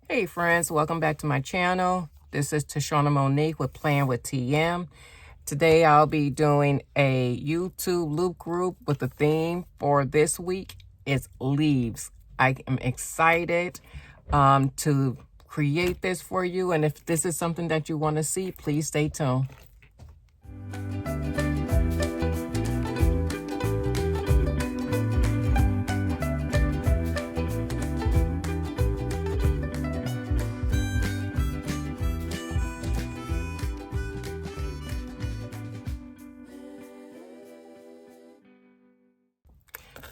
Hey friends, welcome back to my channel. This is Tashana Monique with Playing with TM. Today I'll be doing a YouTube loop group with the theme for this week is leaves. I am excited to create this for you, and if this is something that you want to see, please stay tuned.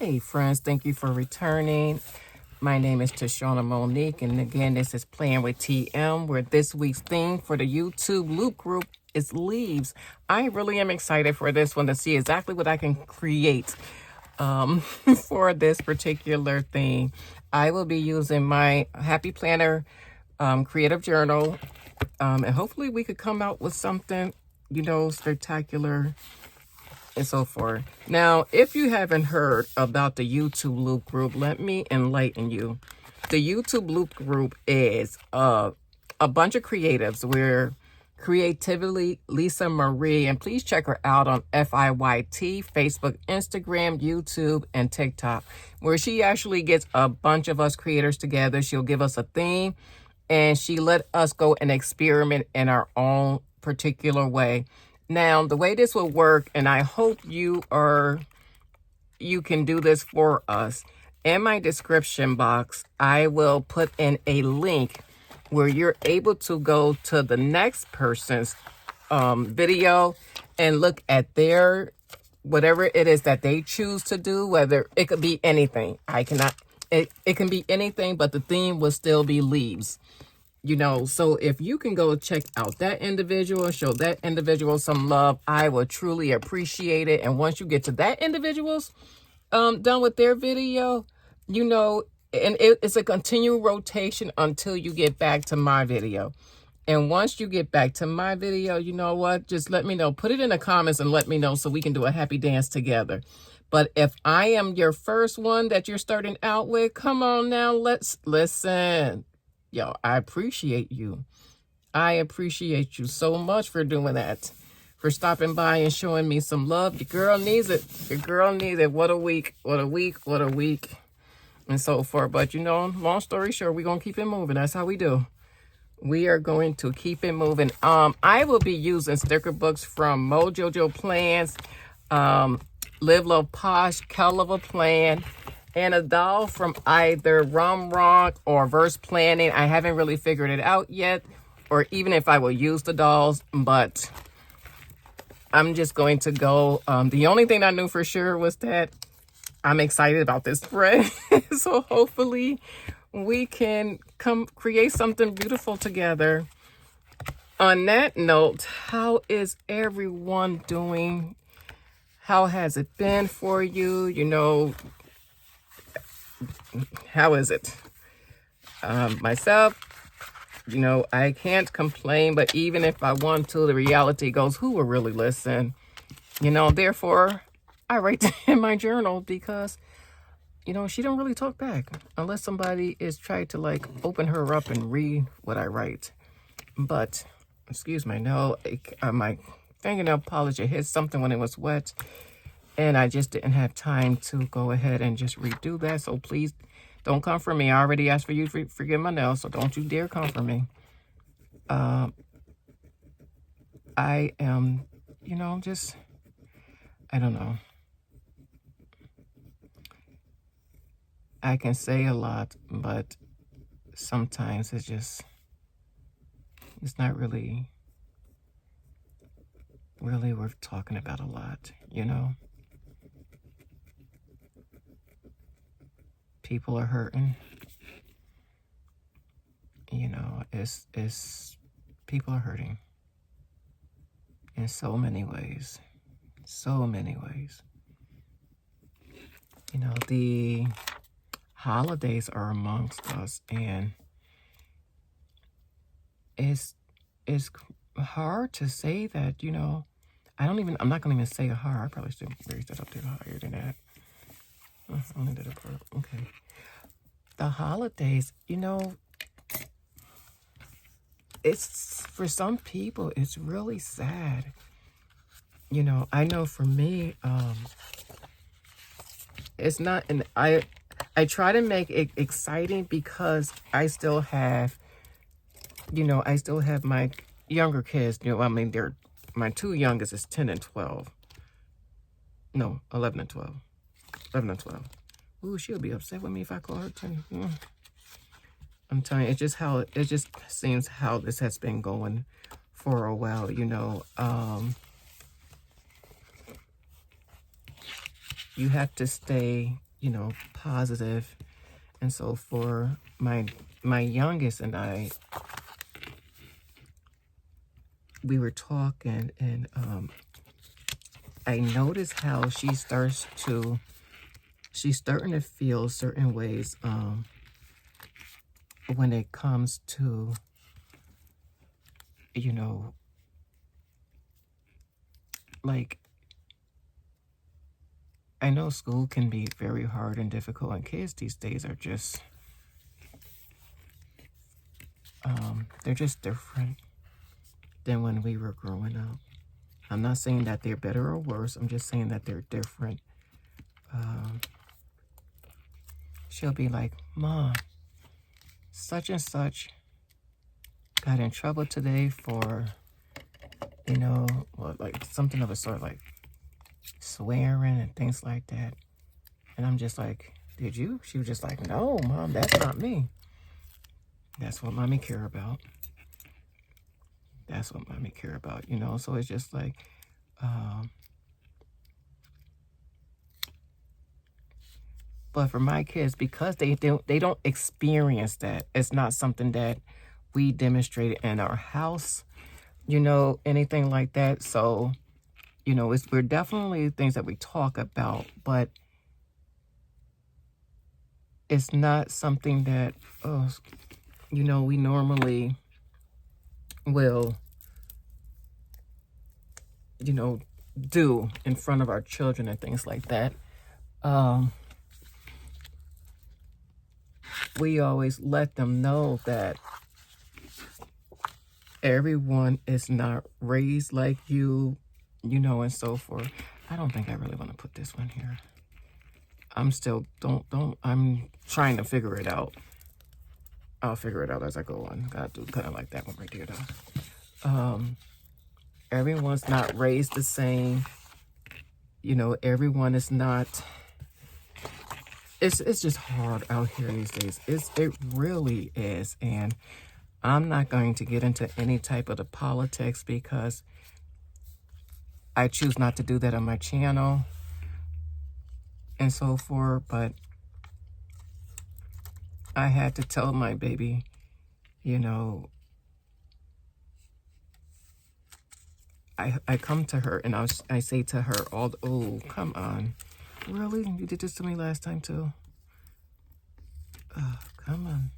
Hey friends, thank you for returning. My name is Tashana Monique, and again, this is Playing with TM, where this week's theme for the YouTube loop group is leaves. I really am excited for this one to see exactly what I can create for this particular theme. I will be using my Happy Planner creative journal, and hopefully we could come out with something, spectacular and so forth. Now, if you haven't heard about the YouTube Loop group, let me enlighten you. The YouTube Loop group is a bunch of creatives. We're Creatively Lisa Marie, and please check her out on FIYT, Facebook, Instagram, YouTube, and TikTok, where she actually gets a bunch of us creators together. She'll give us a theme, and she let us go and experiment in our own particular way. Now, the way this will work, and I hope you can do this for us. In my description box, I will put in a link where you're able to go to the next person's video and look at their, whatever it is that they choose to do, whether it could be anything. It can be anything, but the theme will still be leaves. So if you can go check out that individual and show that individual some love, I will truly appreciate it. And once you get to that individual's done with their video, and it's a continual rotation until you get back to my video. And once you get back to my video, you know what? Just let me know. Put it in the comments and let me know so we can do a happy dance together. But if I am your first one that you're starting out with, come on now, let's listen. Yo, I appreciate you. I appreciate you so much for doing that, for stopping by and showing me some love. Your girl needs it. Your girl needs it. What a week. What a week. What a week. And so forth. But, long story short, we're going to keep it moving. That's how we do. We are going to keep it moving. I will be using sticker books from Mojojo Plans, Live Love Posh, Collab Plan, and a doll from either Rum Rock or Verse Planning. I haven't really figured it out yet, or even if I will use the dolls, but I'm just going to go. The only thing I knew for sure was that I'm excited about this spread. So hopefully we can come create something beautiful together. On that note, how is everyone doing? How has it been for you? How is it? Myself, I can't complain, but even if I want to, the reality goes, who will really listen? Therefore, I write that in my journal because, she don't really talk back unless somebody is trying to open her up and read what I write. But, excuse me, no, my fingernail polish, it hit something when it was wet, and I just didn't have time to go ahead and just redo that. So please don't come for me. I already asked for you to forgive my nails, so don't you dare come for me. I am, I don't know. I can say a lot, but sometimes it's not really worth talking about a lot, People are hurting. It's people are hurting in so many ways. So many ways. The holidays are amongst us, and it's hard to say that, I'm not gonna even say a hard. I probably should raise that up there higher than that. Only did a part. Okay. The holidays, it's, for some people, it's really sad. You know, I know for me, it's not, and I try to make it exciting because I still have, you know, I still have my younger kids. You know, I mean, my two youngest is 10 and 12. No, 11 and 12. 11 and 12. Ooh, she'll be upset with me if I call her 10. I'm telling you, it just seems how this has been going for a while, you know. You have to stay, you know, positive. And so for my youngest and I, we were talking, and I noticed how she's starting to feel certain ways when it comes to, you know, like, I know school can be very hard and difficult, and kids these days are just, they're just different than when we were growing up. I'm not saying that they're better or worse. I'm just saying that they're different. She'll be like, Mom, such and such got in trouble today for, you know, well, like something of a sort, like swearing and things like that. And I'm just like, did you? She was just like, no, Mom, that's not me. That's what Mommy care about. That's what Mommy care about, you know? So it's just like, but for my kids, because they don't experience that, it's not something that we demonstrated in our house, you know, anything like that. So, you know, we're definitely things that we talk about, but it's not something that, you know, we normally will, you know, do in front of our children and things like that. We always let them know that everyone is not raised like you, you know, and so forth. I don't think I really want to put this one here. I'm still, I'm trying to figure it out. I'll figure it out as I go on. Gotta do kind of like that one right there, though. Everyone's not raised the same. You know, everyone is not. It's just hard out here these days. It really is, and I'm not going to get into any type of the politics because I choose not to do that on my channel and so forth. But I had to tell my baby, you know, I come to her and I say to her, oh, come on. Really? You did this to me last time too? Oh, come on.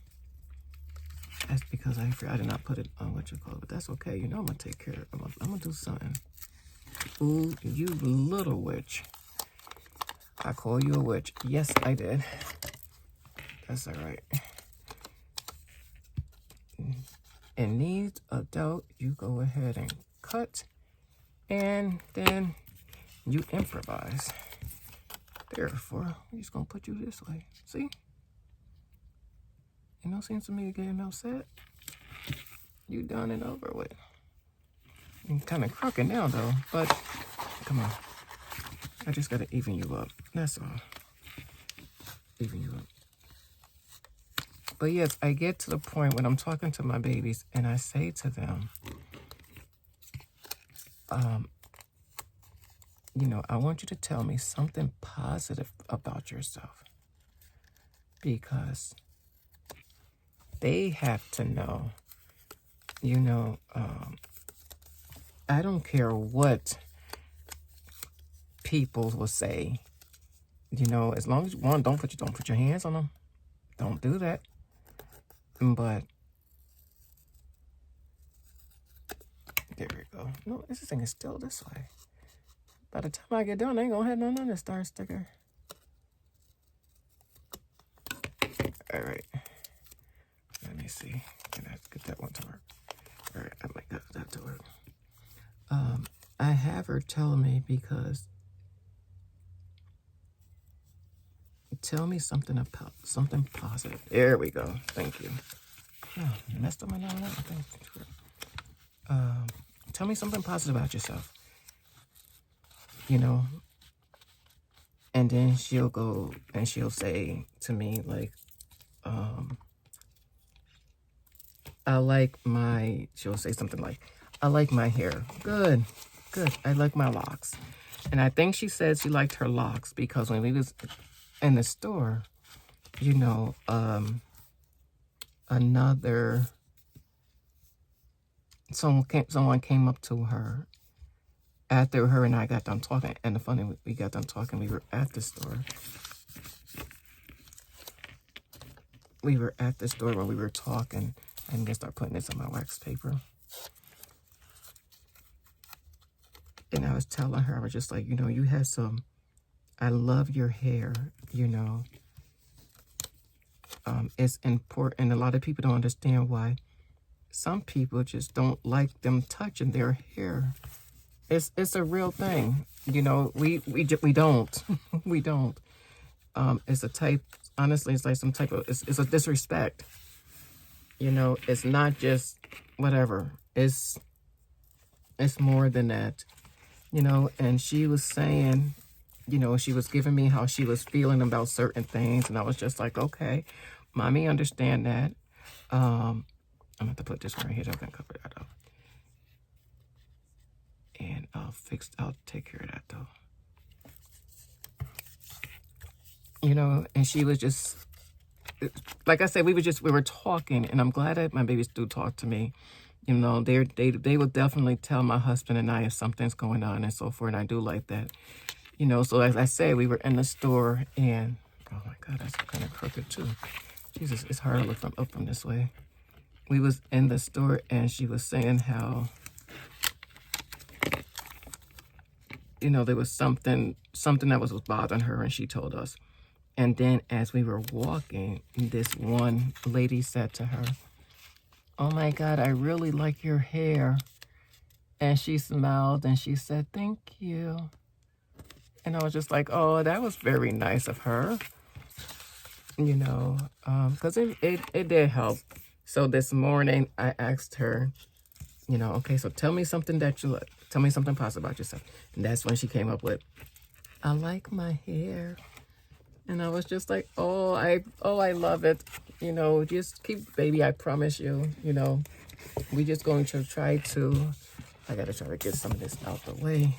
That's because I did not put it on what you call it, but that's okay. You know I'm going to take care of it. I'm going to do something. Ooh, you little witch. I call you a witch. Yes, I did. That's all right. And needs adult, you go ahead and cut. And then you improvise. Therefore, we're just going to put you this way. See? You know, seems to me getting upset. You done and over with. You're kind of crooked now, though. But, come on. I just got to even you up. That's all. Even you up. But yes, I get to the point when I'm talking to my babies and I say to them, you know, I want you to tell me something positive about yourself. Because they have to know, you know, I don't care what people will say, you know, as long as one, don't put your hands on them. Don't do that. But there we go. No, this thing is still this way. By the time I get done, I ain't gonna have none of this star sticker. All right. Let me see. Can I get that one to work? All right, I might got that to her. I have her telling me because tell me something about something positive. There we go. Thank you. Oh, messed up my name. Tell me something positive about yourself. You know, and then she'll go and she'll say to me like, she'll say something like, I like my hair. Good, good. I like my locks. And I think she said she liked her locks because when we was in the store, you know, someone came up to her after her and I got done talking. And the funny, we got done talking, we were at the store. We were at the store when we were talking. I'm gonna start putting this on my wax paper. And I was telling her, I was just like, you know, you have some, I love your hair, you know. It's important. A lot of people don't understand why some people just don't like them touching their hair. It's a real thing. You know, we don't. We don't. It's a type, honestly, it's like some type of, it's a disrespect. You know, it's not just whatever. It's more than that. You know, and she was saying, you know, she was giving me how she was feeling about certain things. And I was just like, okay, mommy understand that. I'm going to have to put this right here. I'm going to cover that up. And I'll take care of that though. You know, and she was just, like I said, we were talking, and I'm glad that my babies do talk to me. You know, they will definitely tell my husband and I if something's going on and so forth, and I do like that. You know, so as I said, we were in the store, and, oh my God, that's kind of crooked too. Jesus, it's hard to look up from this way. We was in the store, and she was saying how, you know, there was something that was bothering her, and she told us. And then as we were walking, this one lady said to her, oh my God, I really like your hair. And she smiled and she said, thank you. And I was just like, oh, that was very nice of her. You know, because it did help. So this morning I asked her, you know, okay, so tell me something that you like. Tell me something positive about yourself. And that's when she came up with, I like my hair. And I was just like, oh, I love it. You know, just keep, baby, I promise you, you know, we just going to try to, I got to try to get some of this out the way.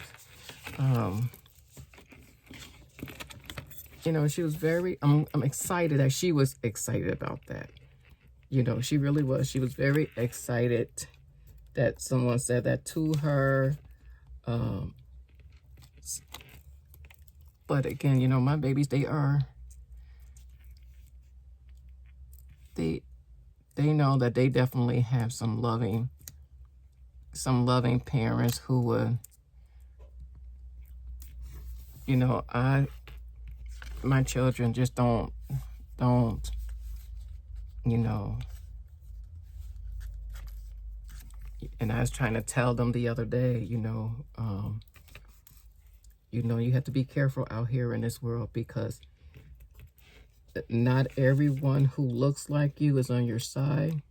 You know, she was very, I'm excited that she was excited about that. You know, she really was. She was very excited that someone said that to her. But again, you know, my babies, they know that they definitely have some loving parents who would, you know, my children just don't, you know, and I was trying to tell them the other day, you know, you have to be careful out here in this world because not everyone who looks like you is on your side,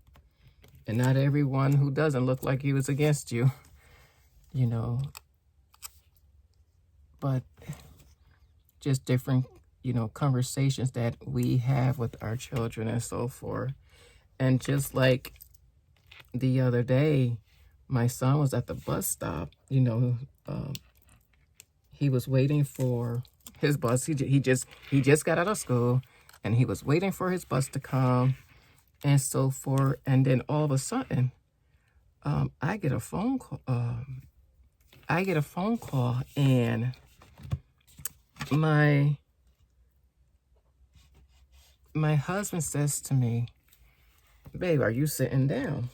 and not everyone who doesn't look like you is against you, you know. But just different, you know, conversations that we have with our children and so forth. And just like the other day, my son was at the bus stop, you know, he was waiting for his bus. He just got out of school, and he was waiting for his bus to come and so forth. And then all of a sudden, I get a phone call. And my husband says to me, babe, are you sitting down?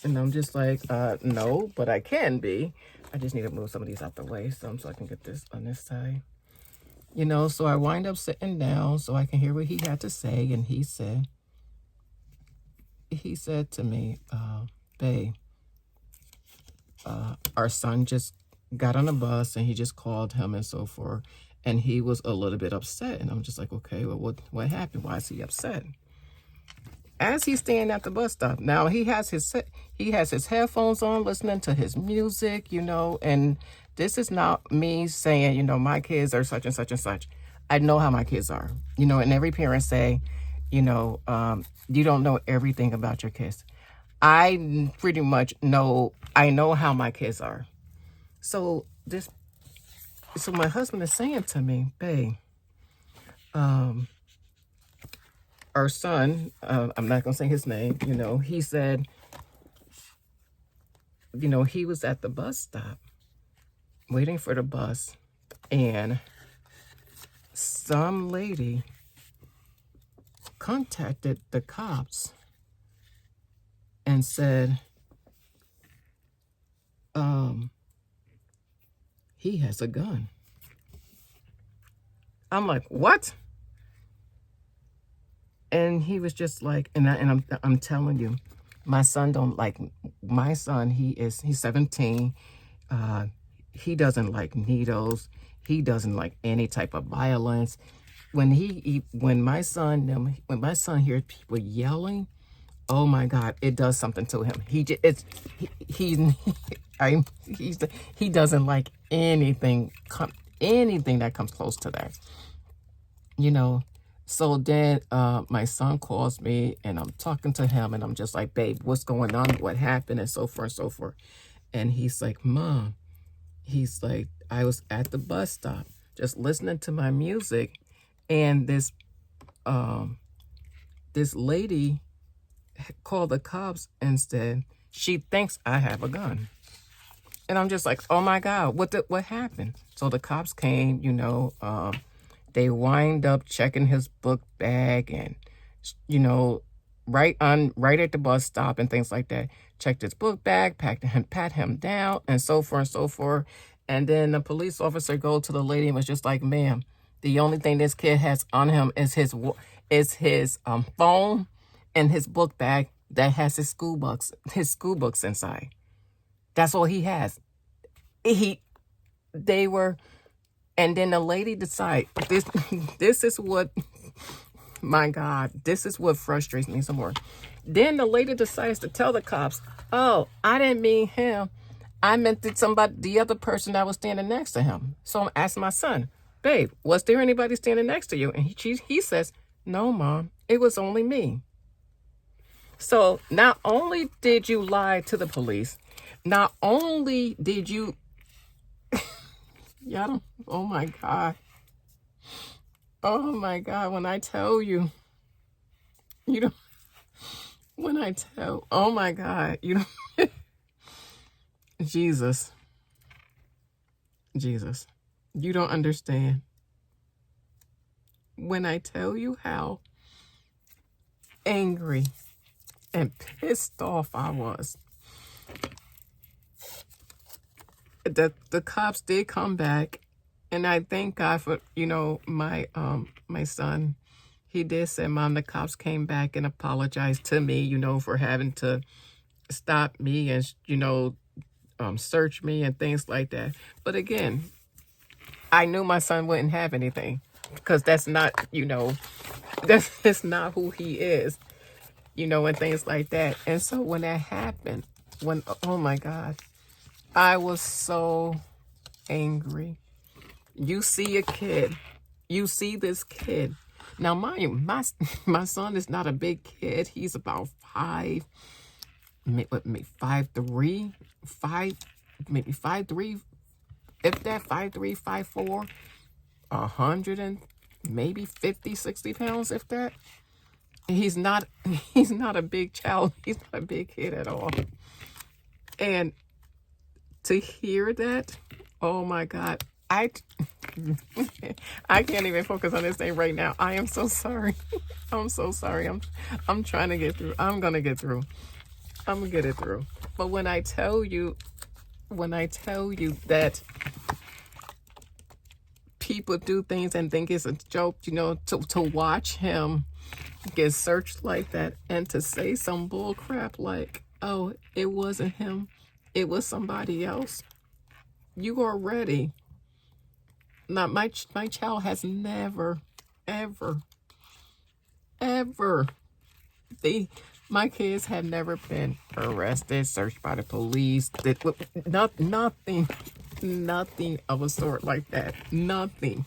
And I'm just like, no, but I can be. I just need to move some of these out the way so I can get this on this side. You know, so I wind up sitting down so I can hear what he had to say. And he said to me, babe, our son just got on a bus and he just called him and so forth. And he was a little bit upset. And I'm just like, okay, well, what happened? Why is he upset? As he's staying at the bus stop, now he has his headphones on, listening to his music, and this is not me saying, my kids are such and such and such. I know how my kids are, and every parent say, you don't know everything about your kids. I pretty much know, I know how my kids are. So my husband is saying to me, babe, our son, I'm not going to say his name, he said, he was at the bus stop waiting for the bus, and some lady contacted the cops and said, he has a gun. I'm like, what? And he was just like, I'm telling you, my son he's 17. He doesn't like needles. He doesn't like any type of violence. When my son hears people yelling, oh my God, it does something to him. He doesn't like anything that comes close to that. So then my son calls me and I'm talking to him and I'm just like, babe, what's going on? What happened? And so forth and so forth. And he's like, Mom, he's like, I was at the bus stop just listening to my music, and this lady called the cops and said she thinks I have a gun. And I'm just like, oh my God, what happened? So the cops came, they wind up checking his book bag and, right at the bus stop and things like that. Checked his book bag, pat him down, and so forth and so forth. And then the police officer go to the lady and was just like, ma'am, the only thing this kid has on him is his phone and his book bag that has his school books inside. That's all he has. And then the lady decide this is what, my God, this is what frustrates me some more. Then the lady decides to tell the cops, oh, I didn't mean him. I meant the other person that was standing next to him. So I'm asking my son, babe, was there anybody standing next to you? And he says, no, Mom, it was only me. So not only did you lie to the police, not only did you, oh my God. Oh my God, when I tell you, oh my God, Jesus, you don't understand. When I tell you how angry and pissed off I was, the cops did come back, and I thank God for, my son. He did say, Mom, the cops came back and apologized to me, for having to stop me and, search me and things like that. But again, I knew my son wouldn't have anything, because that's not, that's not who he is, and things like that. And so when that happened, oh my God, I was so angry. You see this kid. Now, mind you, my son is not a big kid. He's about 5'3", maybe 5'3", if that, 5'3", 5'4", 100 and maybe 50, 60 pounds, if that. He's not a big child. He's not a big kid at all. And to hear that, oh my God, I can't even focus on this thing right now. I am so sorry. I'm so sorry. I'm trying to get through. I'm gonna get through. I'm gonna get it through. But when I tell you that people do things and think it's a joke, to watch him get searched like that and to say some bull crap like, oh, it wasn't him, it was somebody else, you are ready. Now, my child has never, ever, ever, my kids had never been arrested, searched by the police, nothing of a sort like that. Nothing.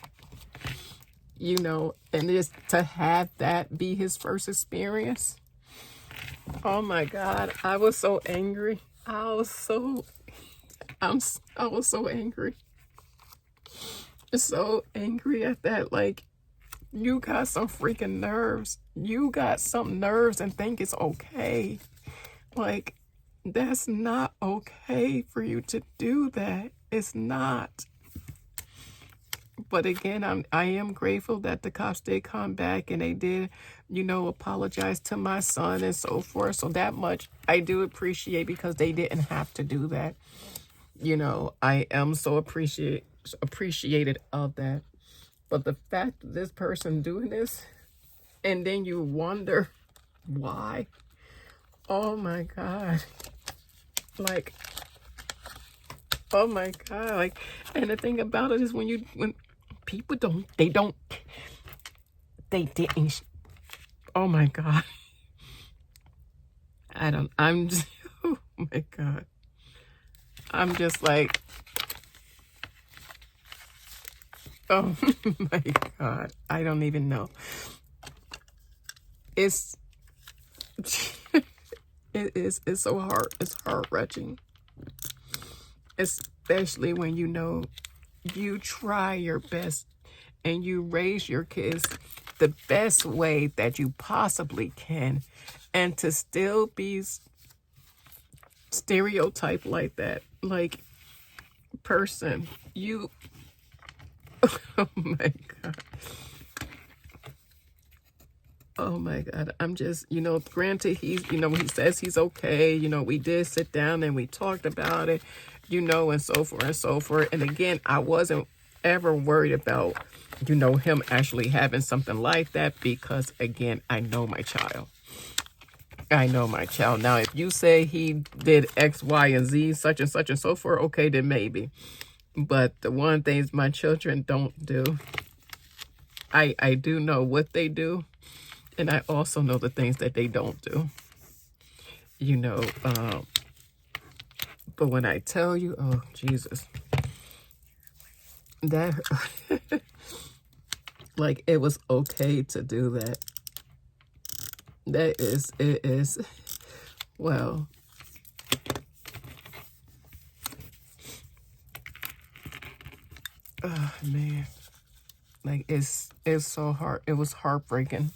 You know, and just to have that be his first experience. Oh my God, I was so angry. I was so angry. So angry at that. Like, you got some freaking nerves. You got some nerves and think it's okay. Like, that's not okay for you to do that. It's not. But again, I am grateful that the cops did come back and they did, you know, apologize to my son and so forth. So that much I do appreciate, because they didn't have to do that. You know, I am so appreciated of that. But the fact that this person doing this, and then you wonder why. Oh my God. Like, oh my God. Like, and the thing about it is when people didn't, oh my God. I'm just, oh my God. I'm just like, oh my God. I don't even know. It's so hard. It's heart-wrenching. Especially when you know you try your best and you raise your kids the best way that you possibly can, and to still be stereotyped like that. Like, person, you, oh my God. Oh my God. I'm just, you know, granted, he's, you know, he says he's okay. You know, we did sit down and we talked about it, you know, and so forth and so forth. And again, I wasn't ever worried about, you know, him actually having something like that, because again, I know my child. I know my child. Now, if you say he did X, Y, and Z, such and such and so forth, okay, then maybe. But the one things my children don't do, I do know what they do. And I also know the things that they don't do, you know. But when I tell you, oh, Jesus, that, like, it was okay to do that. It is, well, oh, man. Like, it's so hard. It was heartbreaking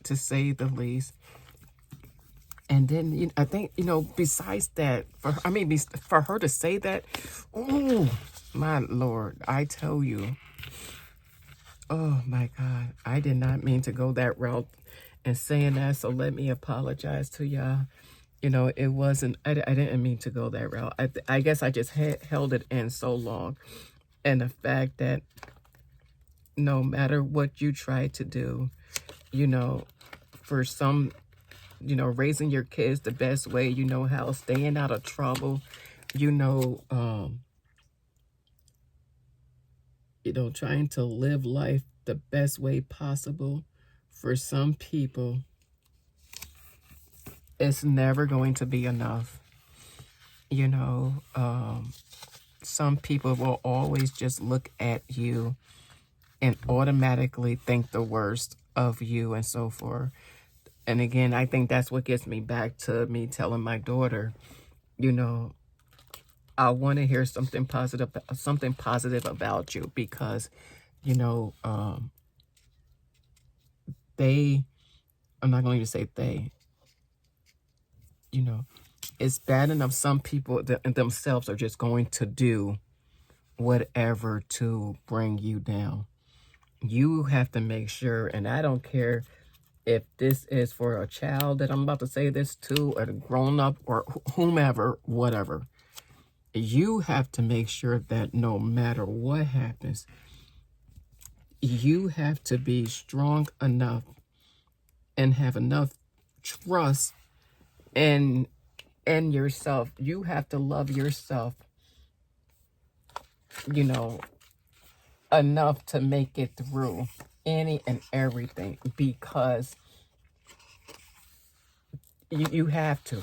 to say the least. And then, you know, I think, you know, besides that, for her to say that, oh my Lord, I tell you, oh my God, I did not mean to go that route and saying that. So let me apologize to y'all. You know, it wasn't, I didn't mean to go that route. I guess I just held it in so long. And the fact that no matter what you try to do, you know, for some, you know, raising your kids the best way you know how, staying out of trouble, you know, trying to live life the best way possible. For some people, it's never going to be enough. You know, some people will always just look at you and automatically think the worst of you and so forth. And again, I think that's what gets me back to me telling my daughter, you know, I want to hear something positive about you, because, you know, I'm not going to say they, you know, it's bad enough some people themselves are just going to do whatever to bring you down. You have to make sure, and I don't care if this is for a child that I'm about to say this to, or a grown-up, or whomever, whatever. You have to make sure that no matter what happens, you have to be strong enough and have enough trust and and yourself. You have to love yourself, you know, enough to make it through any and everything, because you have to.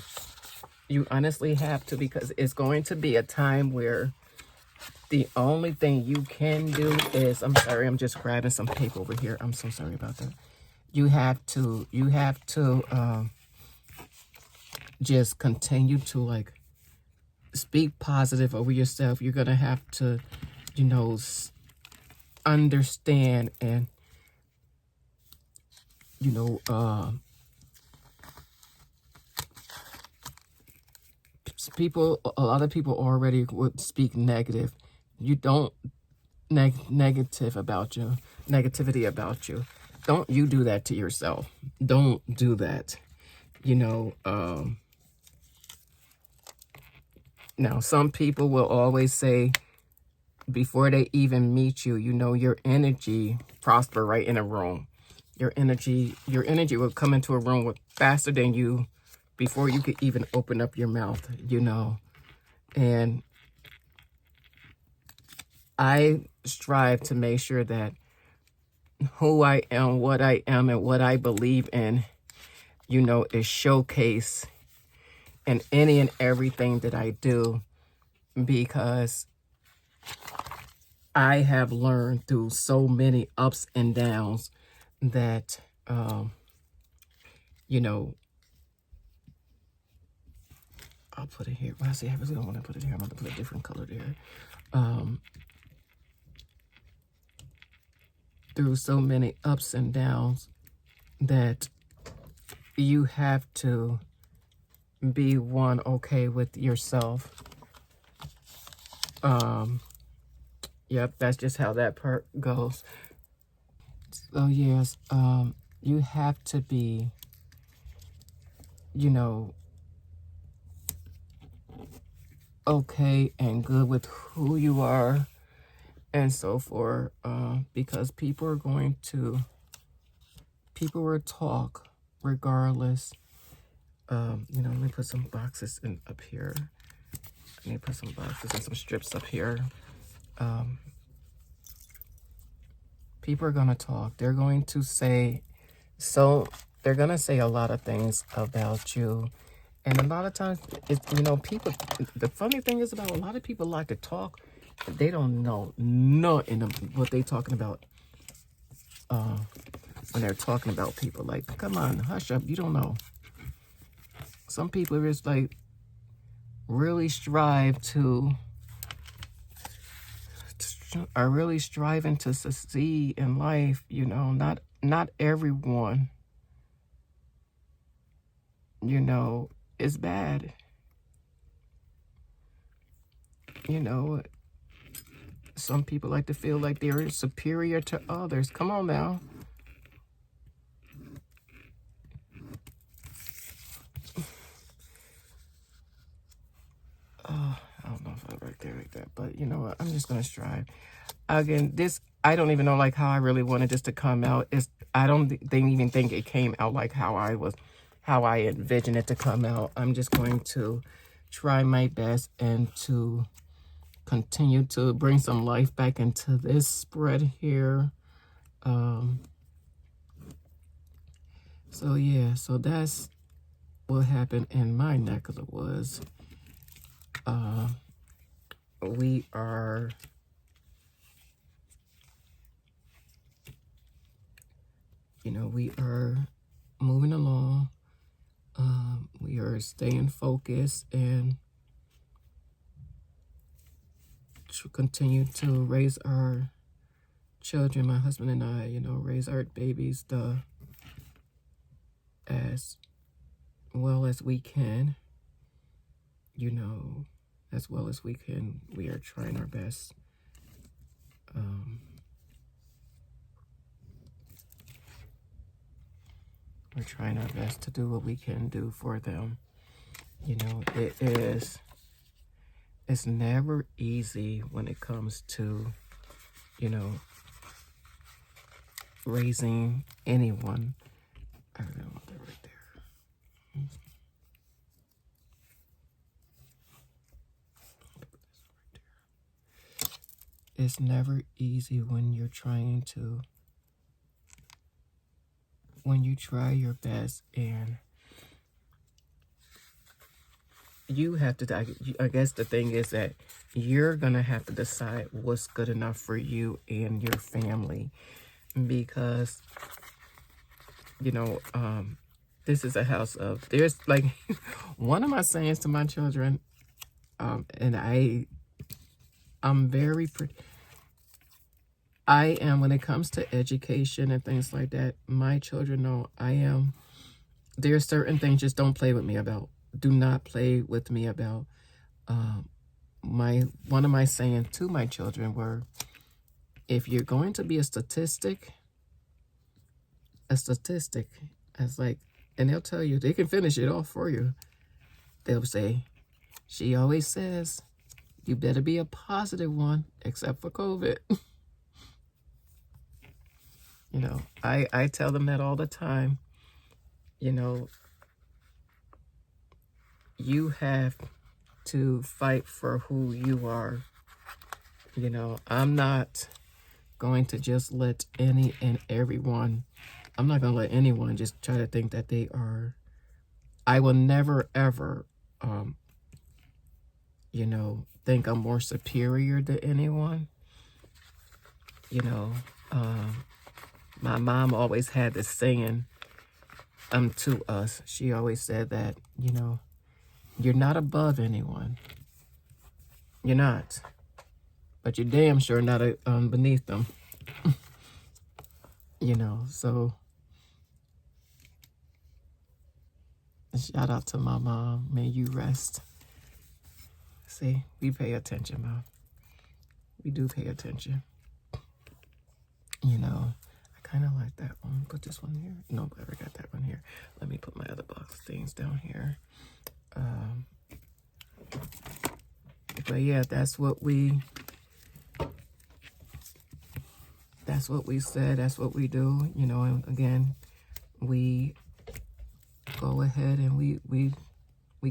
You honestly have to, because it's going to be a time where the only thing you can do is, I'm sorry, I'm just grabbing some paper over here. I'm so sorry about that. You have to just continue to like speak positive over yourself. You're going to have to, you know, understand and, you know, a lot of people already would speak negative. You don't negativity about you. Don't you do that to yourself. Don't do that. You know, now some people will always say before they even meet you, you know, your energy prosper right in a room. Your energy will come into a room faster than you before you could even open up your mouth, you know. And I strive to make sure that who I am, and what I believe in, you know, is showcased in any and everything that I do, because I have learned through so many ups and downs that, you know, I'll put it here. Well, I see, I really don't want to put it here. I'm going to put a different color there. Through so many ups and downs that you have to be okay with yourself. Yep, that's just how that part goes. So yes, you have to be, you know, okay and good with who you are and so forth, because people will talk regardless. You know, let me put some boxes up here. Let me put some boxes and some strips up here. People are gonna talk. They're going to say, they're gonna say a lot of things about you. And a lot of times, you know, people, the funny thing is about a lot of people like to talk, but they don't know nothing of what they talking about when they're talking about people. Like, come on, hush up, you don't know. Some people are just like, really strive to, are really striving to succeed in life, you know. Not everyone, you know, is bad. You know, some people like to feel like they're superior to others. Come on now. I don't know if I right there like that, but you know what? I'm just gonna strive. Again, I don't even know like how I really wanted this to come out. I don't even think it came out like how I envisioned it to come out. I'm just going to try my best and to continue to bring some life back into this spread here. So yeah, so that's what happened in my neck of the woods. We are moving along. We are staying focused and to continue to raise our children, my husband and I, you know, raise our babies as well as we can, you know, as well as we can. We are trying our best. We're trying our best to do what we can do for them. You know, it's never easy when it comes to, you know, raising anyone. I don't want that right there. It's never easy when you're trying to, when you try your best and you have to, I guess the thing is that you're going to have to decide what's good enough for you and your family, because, you know, this is a house of, there's like, one of my sayings to my children, and I'm very, I am, when it comes to education and things like that, my children know I am, there are certain things just don't play with me about. Do not play with me about. One of my saying to my children were, if you're going to be a statistic, as like, and they'll tell you, they can finish it off for you. They'll say, she always says, you better be a positive one, except for COVID. You know, I tell them that all the time. You know, you have to fight for who you are. You know, I'm not going to just let any and everyone, I'm not going to let anyone just try to think that they are, I will never, ever, you know, think I'm more superior to anyone. You know, my mom always had this saying to us. She always said that, you know, you're not above anyone. You're not. But you're damn sure not beneath them. You know, so shout out to my mom. May you rest. See, we pay attention, Mom. We do pay attention. You know, I kind of like that one. Put this one here. No, I already got that one here. Let me put my other box things down here. But yeah, that's what we said. That's what we do. You know, and again, we go ahead and we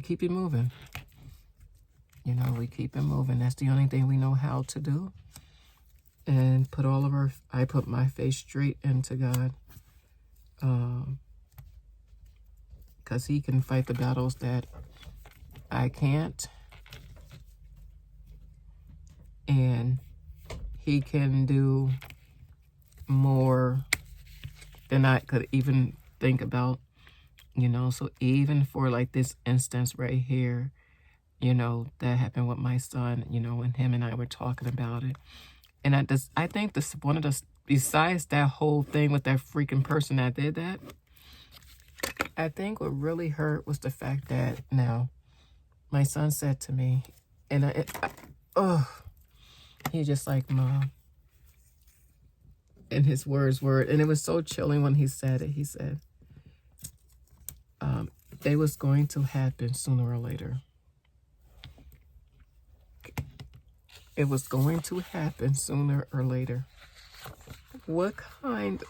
keep it moving. You know, we keep it moving. That's the only thing we know how to do. And put all of our, I put my face straight into God. Because he can fight the battles that I can't. And he can do more than I could even think about. You know, so even for like this instance right here, you know, that happened with my son, you know, and him and I were talking about it. And I think this, one of the, besides that whole thing with that freaking person that did that, I think what really hurt was the fact that now my son said to me, and he just like, Mom, and his words were, and it was so chilling when he said it. He said, it was going to happen sooner or later. It was going to happen sooner or later. What kind?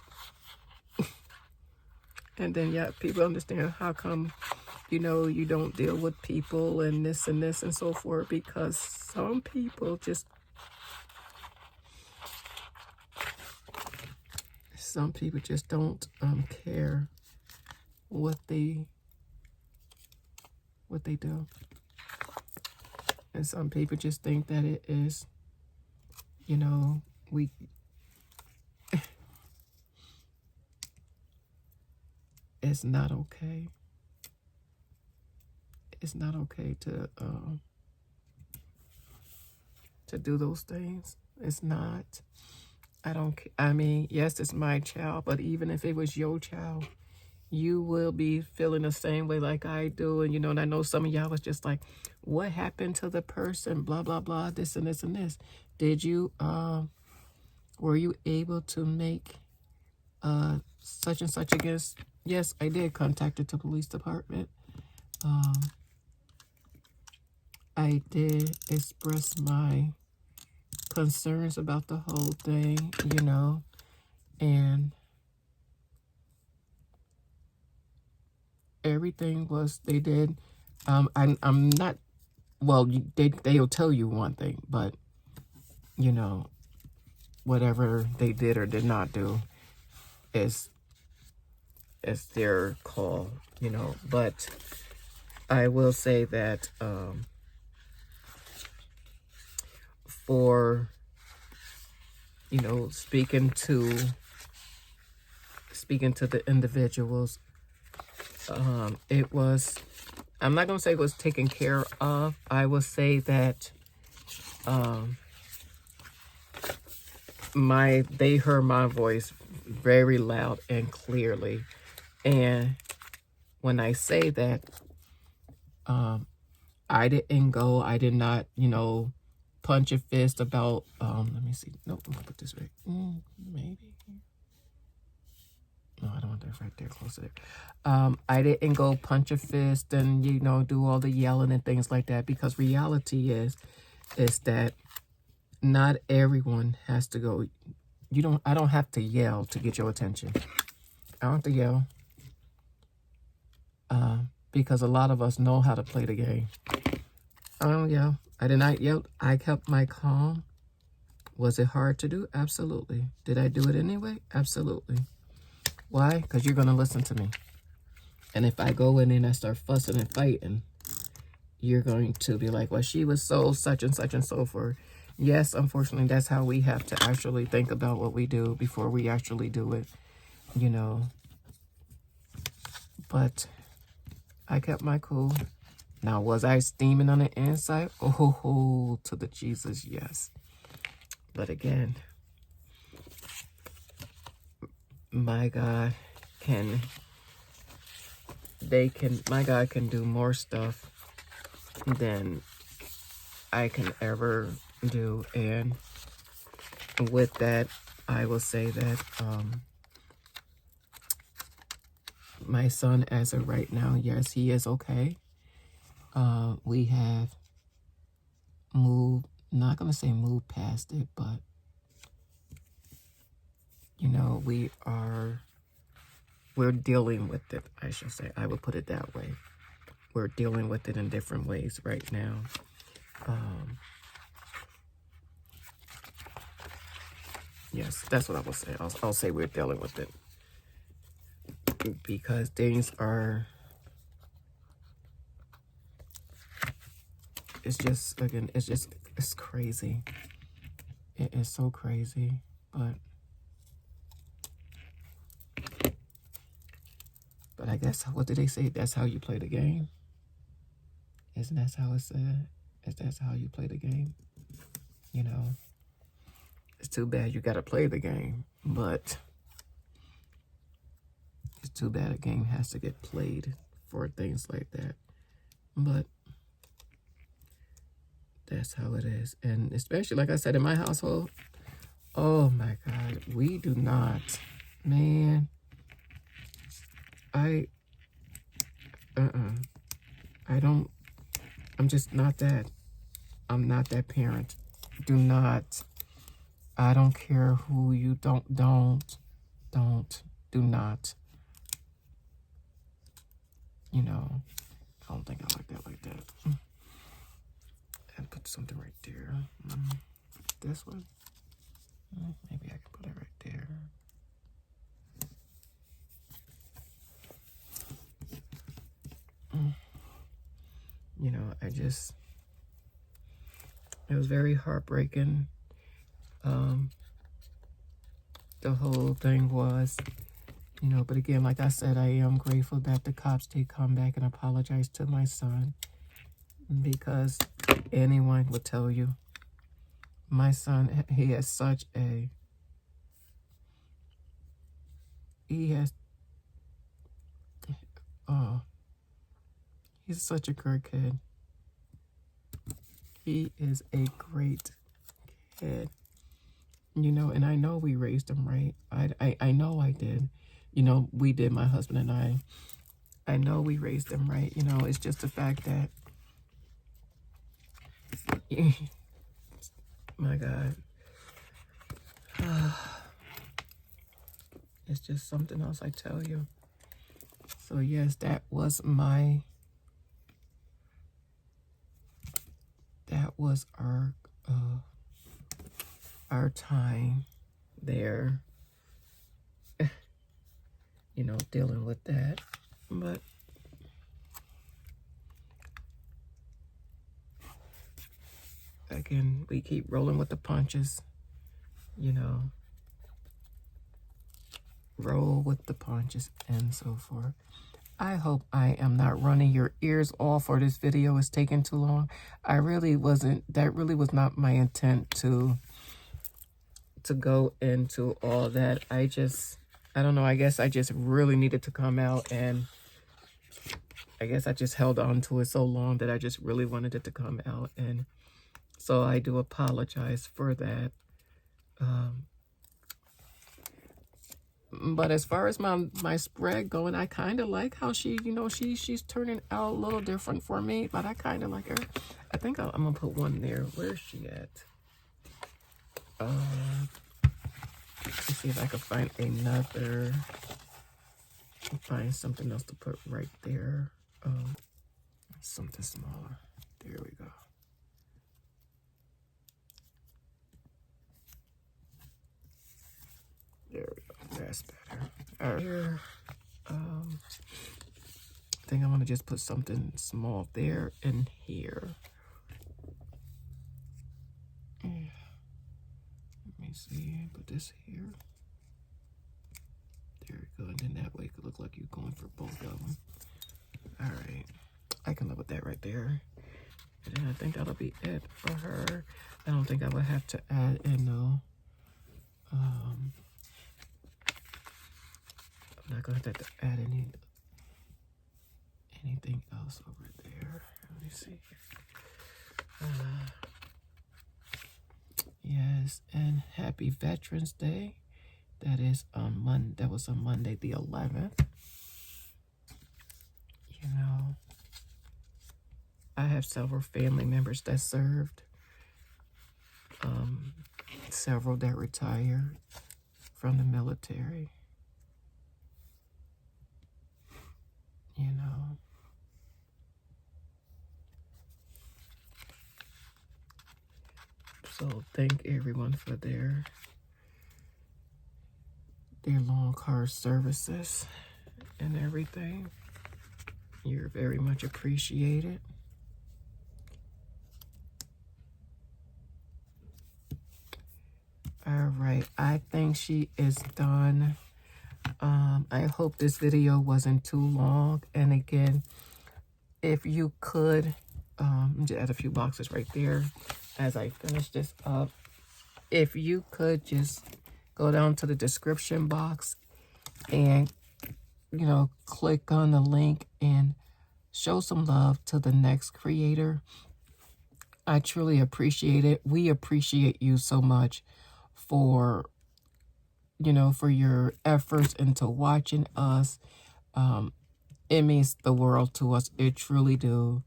And then, yeah, people understand how come, you know, you don't deal with people and this and so forth, because some people just don't care what they do. And some people just think that it is, you know, it's not okay. It's not okay to do those things. It's not. I mean, yes, it's my child, but even if it was your child, you will be feeling the same way like I do. And, you know, and I know some of y'all was just like, what happened to the person? Blah, blah, blah, this and this and this. Did you, were you able to make such and such against? Yes, I did contact the police department. I did express my concerns about the whole thing, you know, and everything was, they did. I'm not, well, they'll tell you one thing, but, you know, whatever they did or did not do is their call, you know. But I will say that for, you know, speaking to the individuals, it was, I'm not gonna say it was taken care of. I will say that they heard my voice very loud and clearly. And when I say that, I did not, you know, punch a fist about, let me see. Nope, I'm gonna put this right. Maybe. No, I don't want that right there, close to there. I didn't go punch a fist and, you know, do all the yelling and things like that, because reality is that not everyone has to go. I don't have to yell to get your attention. I don't have to yell. Because a lot of us know how to play the game. I don't yell. I did not yell. I kept my calm. Was it hard to do? Absolutely. Did I do it anyway? Absolutely. Why? Because you're going to listen to me. And if I go in and I start fussing and fighting, you're going to be like, well, she was so such and so forth. Yes, unfortunately, that's how we have to actually think about what we do before we actually do it, you know. But I kept my cool. Now, was I steaming on the inside? Oh, to the Jesus, yes. But again, my God can do more stuff than I can ever do. And with that, I will say that my son, as of right now, yes, he is okay. We have moved, not going to say moved past it, but, you know, we're dealing with it, I should say. I would put it that way. We're dealing with it in different ways right now. Yes, that's what I will say. I'll say we're dealing with it. Because things are, it's crazy. It is so crazy, but I guess, what did they say? That's how you play the game? Isn't that how it said? That's how you play the game? You know, it's too bad you got to play the game, but it's too bad a game has to get played for things like that. But that's how it is. And especially, like I said, in my household, oh my God, we do not, man, I don't, I'm just not that. I'm not that parent. Do not, I don't care who you do not. You know, I don't think I like that. And put something right there. This one, maybe I can put it right there. You know, it was very heartbreaking. The whole thing was, you know, but again, like I said, I am grateful that the cops did come back and apologize to my son, because anyone would tell you, my son, he's such a great kid. He is a great kid. You know, and I know we raised him right. I know I did. You know, we did, my husband and I. I know we raised him right. You know, it's just the fact that, my God. It's just something else, I tell you. So yes, that was our our time there, you know, dealing with that. But again, we keep rolling with the punches, you know, roll with the punches and so forth. I hope I am not running your ears off or this video is taking too long. I really wasn't, that really was not my intent to go into all that. I don't know, I guess I just really needed to come out, and I guess I just held on to it so long that I just really wanted it to come out. And so I do apologize for that. But as far as my spread going, I kind of like how she, you know, she's turning out a little different for me, but I kind of like her. I think I'm going to put one there. Where's she at? Let's see if I can find another, find something else to put right there. Something smaller. There we go. There we go. That's better. All right. Here, I think I'm gonna just put something small there and here. Let me see. Put this here. There we go. And then that way it could look like you're going for both of them. All right. I can live with that right there. And then I think that'll be it for her. I don't think I would have to add in no. I'm not gonna have to add anything else over there. Let me see. Yes, and happy Veterans Day. That is on Monday. That was on Monday the 11th. You know, I have several family members that served. Several that retired from the military. You know. So thank everyone for their long car services and everything. You're very much appreciated. All right, I think she is done. I hope this video wasn't too long. And again, if you could, just add a few boxes right there as I finish this up. If you could just go down to the description box and, you know, click on the link and show some love to the next creator. I truly appreciate it. We appreciate you so much for, you know, for your efforts into watching us. It means the world to us. It truly do.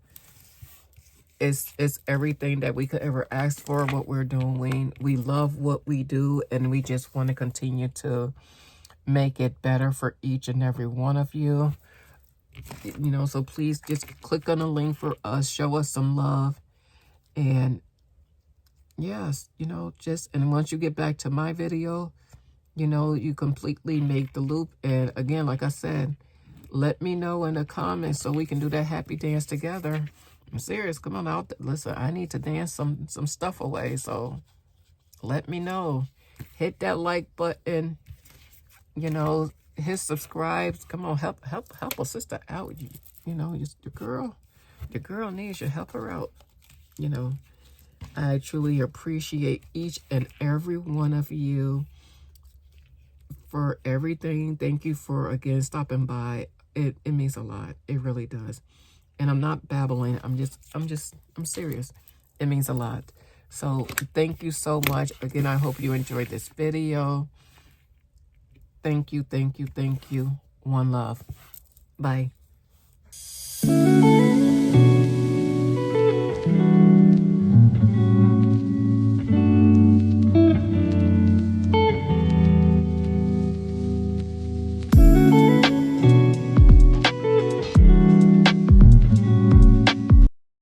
It's everything that we could ever ask for, what we're doing. We love what we do, and we just want to continue to make it better for each and every one of you. You know, so please just click on the link for us, show us some love. And yes, you know, and once you get back to my video, you know, you completely make the loop. And again, like I said, let me know in the comments so we can do that happy dance together. I'm serious. Come on out. Listen, I need to dance some stuff away. So let me know. Hit that like button. You know, hit subscribe. Come on, help a sister out. You know, the girl needs you. Help her out. You know, I truly appreciate each and every one of you for everything. Thank you for, again, stopping by. It means a lot. It really does. And I'm not babbling. I'm serious. It means a lot. So thank you so much. Again, I hope you enjoyed this video. Thank you, thank you, thank you. One love. Bye.